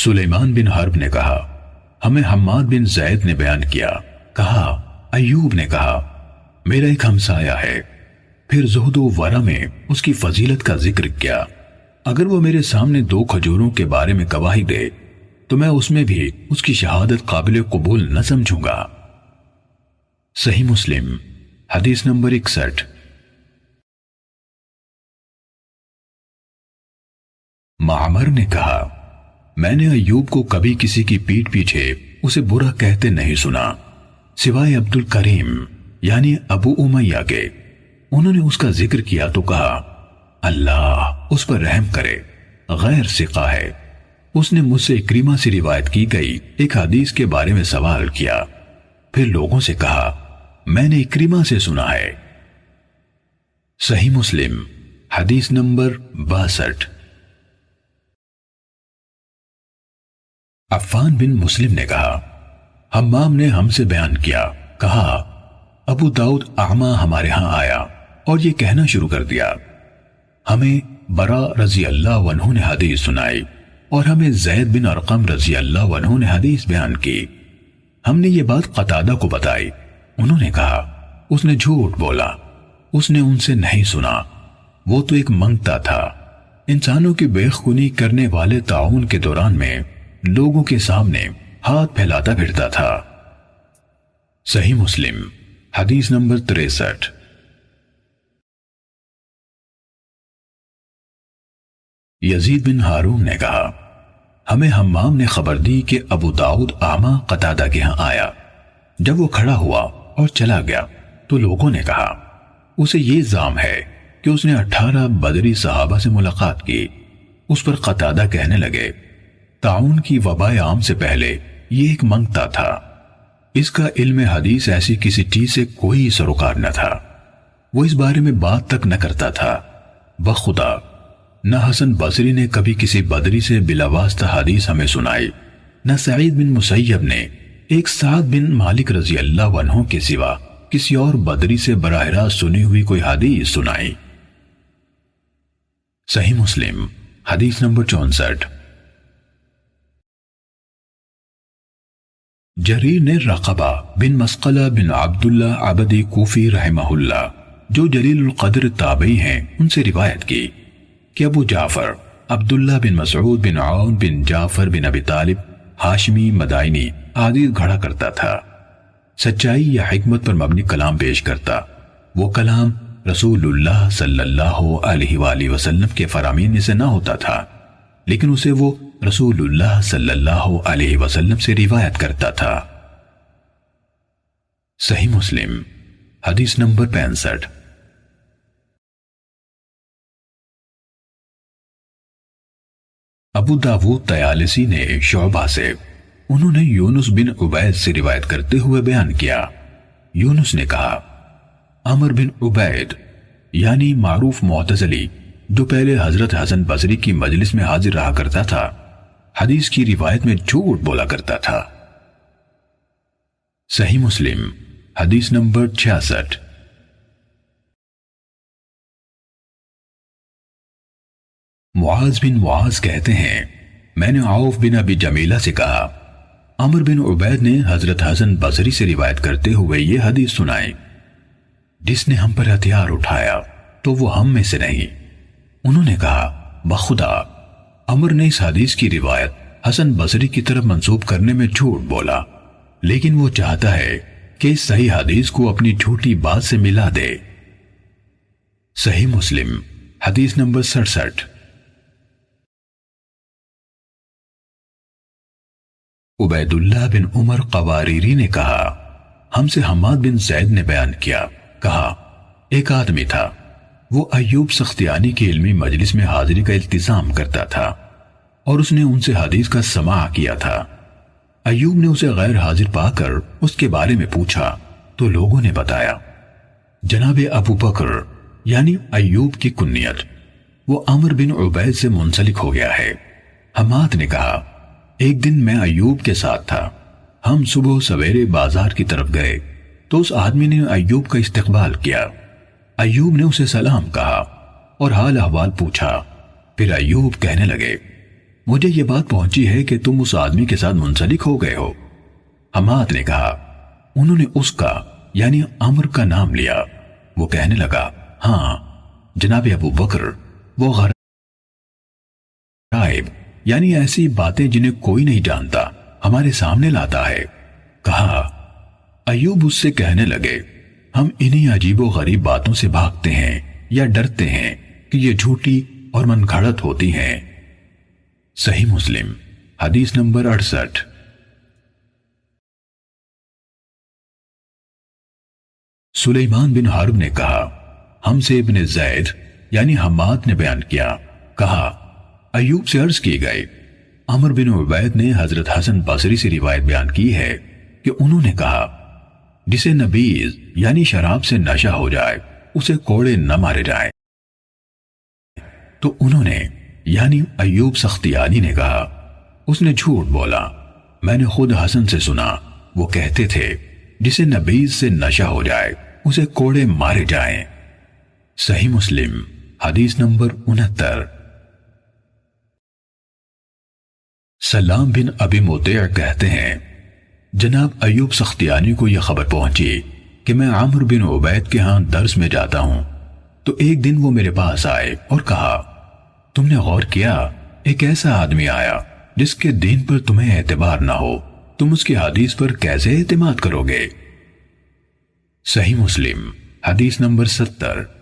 سلیمان بن حرب نے کہا ہمیں حماد بن زید نے بیان کیا، کہا ایوب نے کہا میرا ایک ہمسایہ ہے، پھر زہد و ورع میں اس کی فضیلت کا ذکر کیا، اگر وہ میرے سامنے 2 کھجوروں کے بارے میں گواہی دے تو میں اس میں بھی اس کی شہادت قابل قبول نہ سمجھوں گا۔ صحیح مسلم حدیث نمبر 61۔ معمر نے کہا میں نے ایوب کو کبھی کسی کی پیٹھ پیچھے اسے برا کہتے نہیں سنا سوائے عبد الکریم یعنی ابو امیہ کے، انہوں نے اس کا ذکر کیا تو کہا اللہ اس پر رحم کرے، غیر ثقہ ہے۔ اس نے مجھ سے اکریمہ سے روایت کی گئی ایک حدیث کے بارے میں سوال کیا، پھر لوگوں سے کہا میں نے اکریمہ سے سنا ہے۔ صحیح مسلم حدیث نمبر 62۔ عفان بن مسلم نے کہا حمام نے ہم سے بیان کیا، کہا ابو داؤد اعمہ ہمارے ہاں آیا اور یہ کہنا شروع کر دیا ہمیں برا رضی اللہ عنہ نے حدیث سنائی اور ہمیں زید بن ارقم رضی اللہ عنہ نے حدیث بیان کی۔ ہم نے یہ بات قتادہ کو بتائی، انہوں نے کہا اس نے جھوٹ بولا، اس نے ان سے نہیں سنا، وہ تو ایک منگتا تھا، انسانوں کی بے خونی کرنے والے طاعون کے دوران میں لوگوں کے سامنے ہاتھ پھیلاتا پھرتا تھا۔ صحیح مسلم حدیث نمبر 63۔ یزید بن ہارون نے کہا ہمیں حمام نے خبر دی کہ ابو داؤد اعمہ قتادہ کے ہاں آیا، جب وہ کھڑا ہوا اور چلا گیا تو لوگوں نے کہا اسے یہ الزام ہے کہ اس نے 18 بدری صحابہ سے ملاقات کی۔ اس پر قتادہ کہنے لگے طاعون کی وبا عام سے پہلے یہ ایک منگتا تھا، اس کا علم حدیث ایسی کسی چیز سے کوئی سروکار نہ تھا، وہ اس بارے میں بات تک نہ کرتا تھا۔ بخدا نہ حسن بصری نے کبھی کسی بدری سے بلا واسطہ حدیث ہمیں سنائی، نہ سعید بن مسیب نے ایک سعد بن مالک رضی اللہ عنہ کے سوا کسی اور بدری سے براہ راست سنی ہوئی کوئی حدیث سنائی۔ صحیح مسلم حدیث نمبر 64۔ جریر نے رقبہ بن مسقلہ بن عبداللہ عبدی کوفی رحمہ اللہ جو جلیل القدر تابعی ہیں ان سے روایت کی کہ ابو جعفر عبداللہ بن مسعود بن عون بن جعفر بن ابی طالب ہاشمی مدائنی حدیث گھڑا کرتا تھا، سچائی یا حکمت پر مبنی کلام پیش کرتا، وہ کلام رسول اللہ صلی اللہ علیہ وآلہ وسلم کے فرامین میں سے نہ ہوتا تھا، لیکن اسے وہ رسول اللہ صلی اللہ علیہ وسلم سے روایت کرتا تھا۔ صحیح مسلم حدیث نمبر 65۔ ابو داود طیالسی نے شعبہ سے، انہوں نے یونس بن عبید سے روایت کرتے ہوئے بیان کیا، یونس نے کہا عمر بن عبید یعنی معروف معتزلی جو پہلے حضرت حسن بصری کی مجلس میں حاضر رہا کرتا تھا، حدیث کی روایت میں جھوٹ بولا کرتا تھا۔ صحیح مسلم حدیث نمبر 66۔ معاذ بن معاذ کہتے ہیں میں نے عوف بن ابی جمیلہ سے کہا عمر بن عبید نے حضرت حسن بصری سے روایت کرتے ہوئے یہ حدیث سنائی، جس نے ہم پر ہتھیار اٹھایا تو وہ ہم میں سے نہیں۔ انہوں نے کہا بخدا عمر نے اس حدیث کی روایت حسن بصری کی طرف منسوب کرنے میں جھوٹ بولا، لیکن وہ چاہتا ہے کہ اس صحیح حدیث کو اپنی جھوٹی بات سے ملا دے۔ صحیح مسلم حدیث نمبر 67۔ عبید اللہ بن عمر قواریری نے کہا ہم سے حماد بن زید نے بیان کیا، کہا ایک آدمی تھا، وہ ایوب سختیانی کی علمی مجلس میں حاضری کا التزام کرتا تھا اور اس نے ان سے حدیث کا سماع کیا تھا۔ ایوب نے اسے غیر حاضر پا کر اس کے بارے میں پوچھا تو لوگوں نے بتایا جناب ابو بکر یعنی ایوب کی کنیت، وہ عمر بن عبید سے منسلک ہو گیا ہے۔ حماد نے کہا ایک دن میں ایوب کے ساتھ تھا، ہم صبح سویرے بازار کی طرف گئے تو اس آدمی نے ایوب کا استقبال کیا، ایوب نے اسے سلام کہا اور حال احوال پوچھا، پھر ایوب کہنے لگے مجھے یہ بات پہنچی ہے کہ تم اس آدمی کے ساتھ منسلک ہو گئے ہو۔ حماد نے کہا، انہوں نے اس کا یعنی عمر کا نام لیا۔ وہ کہنے لگا، ہاں جناب ابو بکر، وہ غرائب یعنی ایسی باتیں جنہیں کوئی نہیں جانتا ہمارے سامنے لاتا ہے۔ کہا، ایوب اس سے کہنے لگے، ہم انہی عجیب و غریب باتوں سے بھاگتے ہیں یا ڈرتے ہیں کہ یہ جھوٹی اور من گھڑت ہوتی ہیں۔ صحیح مسلم حدیث نمبر 68۔ سلیمان بن حرب نے کہا، ہم سے ابن زید یعنی حماد نے بیان کیا، کہا ایوب سے عرض کی گئی۔ عمر بن عبید نے حضرت حسن بصری سے روایت بیان کی ہے کہ انہوں نے کہا، جسے نبیذ یعنی شراب سے نشہ ہو جائے اسے کوڑے نہ مارے جائیں۔ تو انہوں نے یعنی ایوب سختیانی نے کہا، اس نے جھوٹ بولا، میں نے خود حسن سے سنا، وہ کہتے تھے جسے نبیذ سے نشہ ہو جائے اسے کوڑے مارے جائیں۔ صحیح مسلم حدیث نمبر 69۔ سلام بن ابی مطیع کہتے ہیں، جناب ایوب سختیانی کو یہ خبر پہنچی کہ میں عمر بن عبید کے ہاں درس میں جاتا ہوں، تو ایک دن وہ میرے پاس آئے اور کہا، تم نے غور کیا ایک ایسا آدمی آیا جس کے دین پر تمہیں اعتبار نہ ہو، تم اس کی حدیث پر کیسے اعتماد کرو گے؟ صحیح مسلم حدیث نمبر 70۔